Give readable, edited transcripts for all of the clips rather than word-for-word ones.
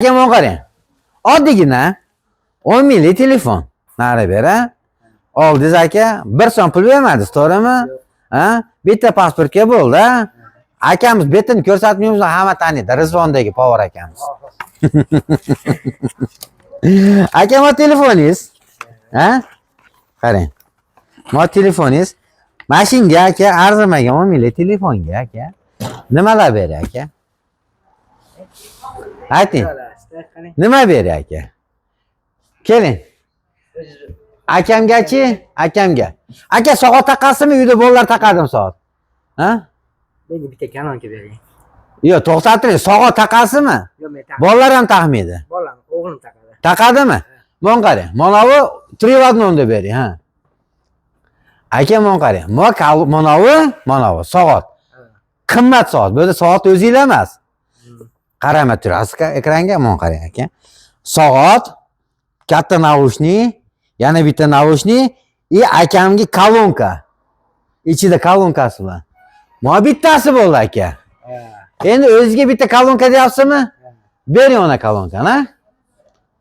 Akam qarang. Oddiygina 10 minglik telefon. Nari bera. Oldingiz aka 1 so'm pul bermadingiz, to'g'rimi? Ha? Bitta pasportga bo'ldi. Akamiz betini ko'rsatmaymiz, hamma taniydi. Rizvondagi Power akamiz. Aka, mo telefoningiz? Ha? Qarang. Mo telefoningiz. Mashinga aka arzimagan 10 minglik telefonga aka. Nimalar beray aka? Ayting. Nima beray aka? Keling. Akamgachi, akamga. Aka soat taqasimi, uyda bolalar taqadim soat. Ha? Menga bitta kanonga bering. Yo'q, to'xtating, soat taqasimi? Yo'q, men taqadim. Bolalar ham taqmaydi. Bolam, o'g'lim taqadi. Taqadimi? Mon qarang. Manavi 3 в 1 deb bering, ha. Aka, mon qarang. Manavi soat. Qimmat soat. Bu yerda soat o'zingizlar emas. Qarama turasiz ekranga, mon qarang aka. Soat, katta naushnik, yana bitta naushnik, akamga kolonka. Ichida kolonkasi bor. Mana bittasi bo'ldi aka. Endi o'ziga bitta kolonka deyapsizmi? Bering ona kolonkani, ha?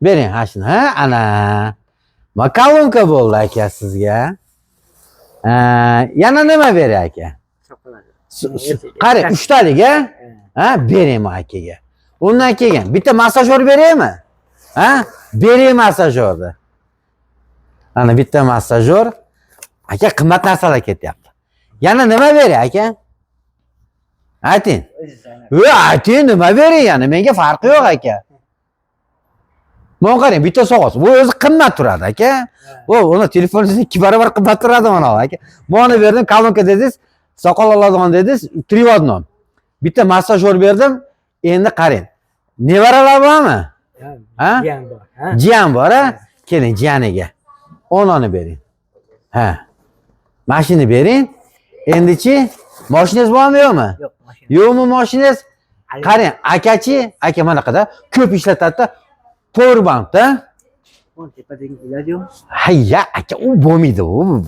Bering, ha shuni, ha, ana. Mana kolonka bo'ldi aka sizga. Yana nima beray aka? Qarang, 3 talik, ha? Ha, bering akaga. Undan keyin bitta massajyor beraymi? Ha? Bering massajyorni. Ana bitta massajyor. Aka, qimmat narsalar ketyapti. Yana nima beray aka? Ayting. Ayting, nima bering yana? Menga farqi yo'q aka. Mana qarang, bitta soat. Bu o'zi qimmat turadi aka. Uni telefoningiz 2 barobar qimmat turadi mana aka. Mana berdim, kolonka dedingiz, soqol oladigan dedingiz, 3 в 1. Bitta massajyor berdim. Endi qarang. Nevaralar bormi? Ha? Jiyan bor, ha? Jiyan bor, ha? Keling, jiyaniga. 10 oni bering. Ha. Mashina bering. Endichi mashinangiz bormi yo'qmi? Yo'q, mashina. Yo'qmi mashinangiz? Qarang, akachi, aka mana qada ko'p ishlatadi-da. Powerbankda. O'n tepadagi iloji yo'q. Hayya, aka, u bo'lmaydi u.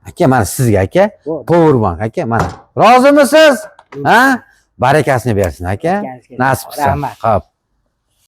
Aka, mana sizga aka, powerbank aka, mana. Rozimisiz? Ha? Barakasini bersin aka. Nasib qilsin. Xo'p.